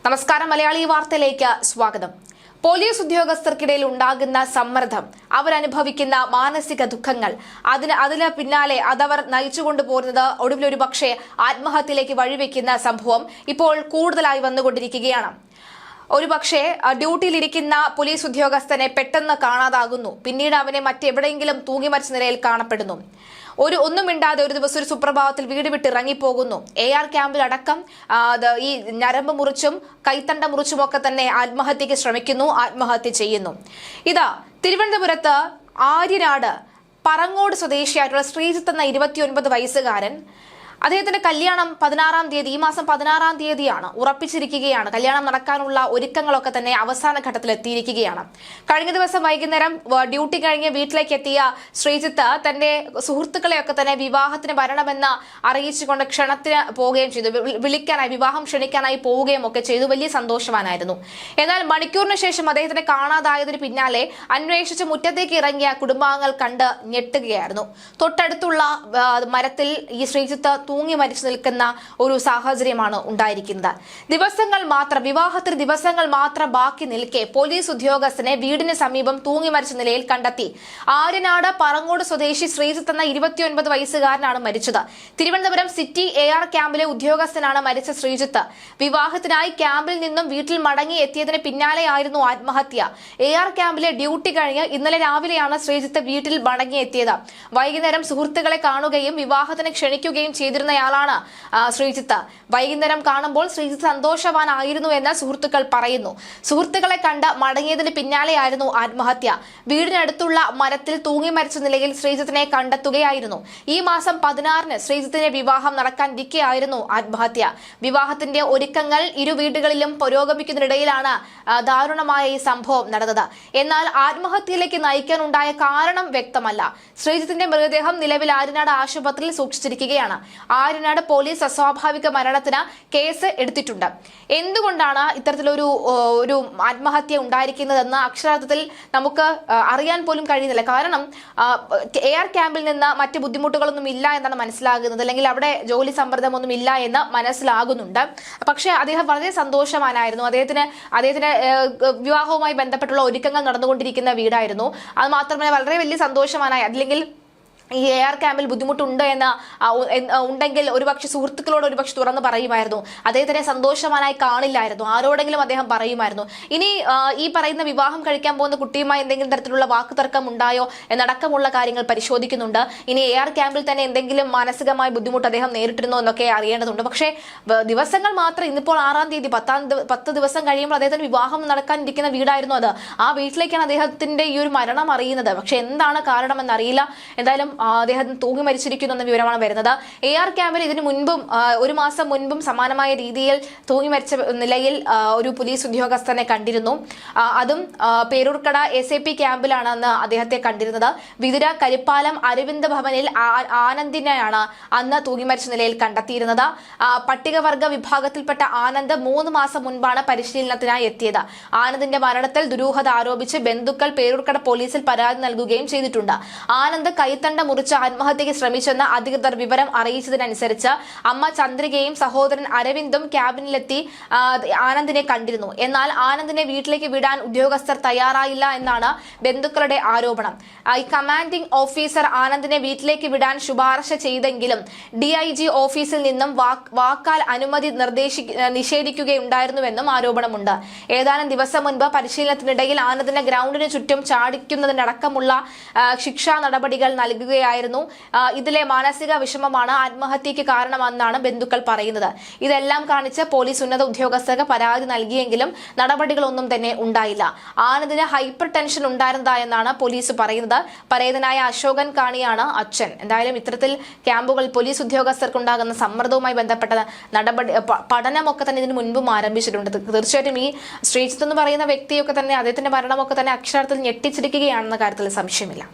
നമസ്കാരം, മലയാളി വാർത്തയിലേക്ക് സ്വാഗതം. പോലീസ് ഉദ്യോഗസ്ഥർക്കിടയിൽ ഉണ്ടാകുന്ന സമ്മർദ്ദം, അവരനുഭവിക്കുന്ന മാനസിക ദുഃഖങ്ങൾ, അതിന് പിന്നാലെ അതവർ നയിച്ചുകൊണ്ടുപോരുന്നത് ഒടുവിൽ ഒരു പക്ഷേ ആത്മഹത്യയിലേക്ക് വഴിവെക്കുന്ന സംഭവം ഇപ്പോൾ കൂടുതലായി വന്നുകൊണ്ടിരിക്കുകയാണ്. ഒരുപക്ഷെ ഡ്യൂട്ടിയിലിരിക്കുന്ന പോലീസ് ഉദ്യോഗസ്ഥനെ പെട്ടെന്ന് കാണാതാകുന്നു. പിന്നീട് അവനെ മറ്റെവിടെയെങ്കിലും തൂങ്ങിമരിച്ച നിലയിൽ കാണപ്പെടുന്നു. ഒന്നും മിണ്ടാതെ ഒരു ദിവസം ഒരു സുപ്രഭാതത്തിൽ വീട് വിട്ട് ഇറങ്ങിപ്പോകുന്നു. AR ക്യാമ്പിൽ അടക്കം ഈ ഞരമ്പ് മുറിച്ചും കൈത്തണ്ട മുറിച്ചുമൊക്കെ തന്നെ ആത്മഹത്യക്ക് ശ്രമിക്കുന്നു, ആത്മഹത്യ ചെയ്യുന്നു. ഇതാ തിരുവനന്തപുരത്ത് ആര്യനാട് പറങ്ങോട് സ്വദേശിയായിട്ടുള്ള ശ്രീജിത്ത് എന്ന 29 വയസ്സുകാരൻ, അദ്ദേഹത്തിന്റെ കല്യാണം 16-ാം തീയതി, ഈ മാസം 16-ാം തീയതിയാണ്, ഉറപ്പിച്ചിരിക്കുകയാണ്. കല്യാണം നടക്കാനുള്ള ഒരുക്കങ്ങളൊക്കെ തന്നെ അവസാന ഘട്ടത്തിൽ എത്തിയിരിക്കുകയാണ്. കഴിഞ്ഞ ദിവസം വൈകുന്നേരം ഡ്യൂട്ടി കഴിഞ്ഞ് വീട്ടിലേക്ക് എത്തിയ ശ്രീജിത്ത് തന്റെ സുഹൃത്തുക്കളെയൊക്കെ തന്നെ വിവാഹത്തിന് വരണമെന്ന് അറിയിച്ചുകൊണ്ട് ക്ഷണത്തിന് പോവുകയും ചെയ്തു. വിളിക്കാനായി, വിവാഹം ക്ഷണിക്കാനായി പോവുകയും ഒക്കെ ചെയ്തു. വലിയ സന്തോഷവാനായിരുന്നു. എന്നാൽ മണിക്കൂറിന് ശേഷം അദ്ദേഹത്തിനെ കാണാതായതിന് പിന്നാലെ അന്വേഷിച്ച് മുറ്റത്തേക്ക് ഇറങ്ങിയ കുടുംബാംഗങ്ങൾ കണ്ട് ഞെട്ടുകയായിരുന്നു. തൊട്ടടുത്തുള്ള മരത്തിൽ ഈ ശ്രീജിത്ത് തൂങ്ങി മരിച്ചു നിൽക്കുന്ന ഒരു സാഹചര്യമാണ് ഉണ്ടായിരിക്കുന്നത്. വിവാഹത്തിന് ദിവസങ്ങൾ മാത്രം ബാക്കി നിൽക്കെ പോലീസ് ഉദ്യോഗസ്ഥനെ വീടിന് സമീപം തൂങ്ങി മരിച്ച നിലയിൽ കണ്ടെത്തി. ആര്യനാട് പറങ്ങോട് സ്വദേശി ശ്രീജിത്ത് എന്ന 29 വയസ്സുകാരനാണ് മരിച്ചത്. തിരുവനന്തപുരം സിറ്റി AR ക്യാമ്പിലെ ഉദ്യോഗസ്ഥനാണ് മരിച്ച ശ്രീജിത്ത്. വിവാഹത്തിനായി ക്യാമ്പിൽ നിന്നും വീട്ടിൽ മടങ്ങി എത്തിയതിന് പിന്നാലെയായിരുന്നു ആത്മഹത്യ. AR ക്യാമ്പിലെ ഡ്യൂട്ടി കഴിഞ്ഞ് ഇന്നലെ രാവിലെയാണ് ശ്രീജിത്ത് വീട്ടിൽ മടങ്ങിയെത്തിയത്. വൈകുന്നേരം സുഹൃത്തുക്കളെ കാണുകയും വിവാഹത്തിന് ക്ഷണിക്കുകയും ചെയ്തിരുന്നയാളാണ് ശ്രീജിത്ത്. വൈകുന്നേരം കാണുമ്പോൾ ശ്രീജിത്ത് സന്തോഷവാനായിരുന്നു എന്ന് സുഹൃത്തുക്കൾ പറയുന്നു. സുഹൃത്തുക്കളെ കണ്ട് മടങ്ങിയതിന് പിന്നാലെയായിരുന്നു ആത്മഹത്യ. വീടിനടുത്തുള്ള മരത്തിൽ തൂങ്ങി മരിച്ച നിലയിൽ ശ്രീജിത്തിനെ കണ്ടെത്തുകയായിരുന്നു. ഈ മാസം 16-ന് ശ്രീജിത്തിന്റെ വിവാഹം നടക്കാനിരിക്കെയായിരുന്നു ആത്മഹത്യ. വിവാഹത്തിന്റെ ഒരുക്കങ്ങൾ ഇരു വീടുകളിലും പുരോഗമിക്കുന്നതിനിടയിലാണ് ദാരുണമായ ഈ സംഭവം നടന്നത്. എന്നാൽ ആത്മഹത്യയിലേക്ക് നയിക്കാനുണ്ടായ കാരണം വ്യക്തമല്ല. ശ്രീജിത്തിന്റെ മൃതദേഹം നിലവിൽ ആര്യനാട് ആശുപത്രിയിൽ സൂക്ഷിച്ചിരിക്കുകയാണ്. ആര്യനാട് പോലീസ് അസ്വാഭാവിക മരണത്തിന് കേസ് എടുത്തിട്ടുണ്ട്. എന്തുകൊണ്ടാണ് ഇത്തരത്തിലൊരു ആത്മഹത്യ ഉണ്ടായിരിക്കുന്നതെന്ന് അക്ഷരാർത്ഥത്തിൽ നമുക്ക് അറിയാൻ പോലും കഴിയുന്നില്ല. കാരണം AR ക്യാമ്പിൽ നിന്ന് മറ്റ് ബുദ്ധിമുട്ടുകളൊന്നും ഇല്ല എന്നാണ് മനസ്സിലാകുന്നത്, അല്ലെങ്കിൽ അവിടെ ജോലി സമ്മർദ്ദമൊന്നും ഇല്ല എന്ന് മനസ്സിലാകുന്നുണ്ട്. പക്ഷേ അദ്ദേഹം വളരെ സന്തോഷവാനായിരുന്നു. അദ്ദേഹത്തിന് വിവാഹവുമായി ബന്ധപ്പെട്ടുള്ള ഒരുക്കങ്ങൾ നടന്നുകൊണ്ടിരിക്കുന്ന വീടായിരുന്നു. അത് മാത്രമല്ല വളരെ വലിയ സന്തോഷവാനായി, അല്ലെങ്കിൽ ഈ AR ക്യാമ്പിൽ ബുദ്ധിമുട്ടുണ്ട് ഉണ്ടെങ്കിൽ ഒരുപക്ഷെ സുഹൃത്തുക്കളോട് ഒരുപക്ഷെ തുറന്ന് പറയുമായിരുന്നു. അദ്ദേഹത്തിനെ സന്തോഷവാനായി കാണില്ലായിരുന്നു, ആരോടെങ്കിലും അദ്ദേഹം പറയുമായിരുന്നു. ഇനി ഈ പറയുന്ന വിവാഹം കഴിക്കാൻ പോകുന്ന കുട്ടിയുമായി എന്തെങ്കിലും തരത്തിലുള്ള വാക്കുതർക്കം ഉണ്ടായോ എന്നടക്കമുള്ള കാര്യങ്ങൾ പരിശോധിക്കുന്നുണ്ട്. ഇനി AR ക്യാമ്പിൽ തന്നെ എന്തെങ്കിലും മാനസികമായ ബുദ്ധിമുട്ട് അദ്ദേഹം നേരിട്ടിരുന്നോ എന്നൊക്കെ അറിയേണ്ടതുണ്ട്. പക്ഷേ ദിവസങ്ങൾ മാത്രം, ഇന്നിപ്പോൾ 6-ാം തീയതി, 10 ദിവസം കഴിയുമ്പോൾ അദ്ദേഹത്തിന് വിവാഹം നടക്കാനിരിക്കുന്ന വീടായിരുന്നു അത്. ആ വീട്ടിലേക്കാണ് അദ്ദേഹത്തിന്റെ ഈ ഒരു മരണം അറിയുന്നത്. പക്ഷെ എന്താണ് കാരണമെന്നറിയില്ല. എന്തായാലും അദ്ദേഹം തൂങ്ങി മരിച്ചിരിക്കുന്നു എന്ന വിവരമാണ് വരുന്നത്. AR ക്യാമ്പിൽ ഇതിനു മുൻപും, ഒരു മാസം മുൻപും സമാനമായ രീതിയിൽ തൂങ്ങി മരിച്ച നിലയിൽ ഒരു പോലീസ് ഉദ്യോഗസ്ഥനെ കണ്ടിരുന്നു. അതും പേരൂർക്കട SAP ക്യാമ്പിലാണ് അന്ന് അദ്ദേഹത്തെ കണ്ടിരുന്നത്. വിതുര കരിപ്പാലം അരവിന്ദ് ഭവനിൽ ആനന്ദിനെയാണ് അന്ന് തൂങ്ങി മരിച്ച നിലയിൽ കണ്ടെത്തിയിരുന്നത്. പട്ടികവർഗ വിഭാഗത്തിൽപ്പെട്ട ആനന്ദ് 3 മാസം മുൻപാണ് പരിശീലനത്തിനായി എത്തിയത്. ആനന്ദിന്റെ മരണത്തിൽ ദുരൂഹത ആരോപിച്ച് ബന്ധുക്കൾ പേരൂർക്കട പോലീസിൽ പരാതി നൽകുകയും ചെയ്തിട്ടുണ്ട്. ആനന്ദ് കൈത്തണ്ട മുറിച്ച് ആത്മഹത്യക്ക് ശ്രമിച്ചെന്ന് അധികൃതർ വിവരം അറിയിച്ചതിനനുസരിച്ച് അമ്മ ചന്ദ്രികയും സഹോദരൻ അരവിന്ദും ക്യാബിനിലെത്തി ആനന്ദിനെ കണ്ടിരുന്നു. എന്നാൽ ആനന്ദിനെ വീട്ടിലേക്ക് വിടാൻ ഉദ്യോഗസ്ഥർ തയ്യാറായില്ല എന്നാണ് ബന്ധുക്കളുടെ ആരോപണം. ഈ കമാൻഡിംഗ് ഓഫീസർ ആനന്ദിനെ വീട്ടിലേക്ക് വിടാൻ ശുപാർശ ചെയ്തെങ്കിലും DIG ഓഫീസിൽ നിന്നും വാക്കാൽ അനുമതി നിഷേധിക്കുകയുണ്ടായിരുന്നുവെന്നും ആരോപണമുണ്ട്. ഏതാനും ദിവസം മുൻപ് പരിശീലനത്തിനിടയിൽ ആനന്ദിനെ ഗ്രൗണ്ടിന് ചുറ്റും ചാടിക്കുന്നതിനടക്കമുള്ള ശിക്ഷാ നടപടികൾ നൽകുകയായിരുന്നു. ഇതിലെ മാനസിക വിഷമമാണ് ആത്മഹത്യക്ക് കാരണമെന്നാണ് ബന്ധുക്കൾ പറയുന്നത്. ഇതെല്ലാം കാണിച്ച് പോലീസ് ഉന്നത ഉദ്യോഗസ്ഥർക്ക് പരാതി നൽകിയെങ്കിലും നടപടികളൊന്നും തന്നെ ഉണ്ടായില്ല. ആനന്ദിന് ഹൈപ്പർ ടെൻഷൻ ഉണ്ടായിരുന്നതായെന്നാണ് പോലീസ് പറയുന്നത്. പരേതനായ അശോകൻ കാണിയാണ് അച്ഛൻ. എന്തായാലും ഇത്തരത്തിൽ ക്യാമ്പുകൾ പോലീസ് ഉദ്യോഗസ്ഥർക്കുണ്ടാകുന്ന സമ്മർദ്ദവുമായി ബന്ധപ്പെട്ട പഠനമൊക്കെ തന്നെ ഇതിനു മുൻപും ആരംഭിച്ചിട്ടുണ്ട്. തീർച്ചയായിട്ടും ഈ ശ്രീജിത്ത് എന്ന് പറയുന്ന വ്യക്തിയൊക്കെ തന്നെ, അദ്ദേഹത്തിന്റെ മരണമൊക്കെ തന്നെ അക്ഷരാർത്ഥത്തിൽ ഞെട്ടിച്ചിരിക്കുകയാണെന്ന കാര്യത്തിൽ സംശയമില്ല.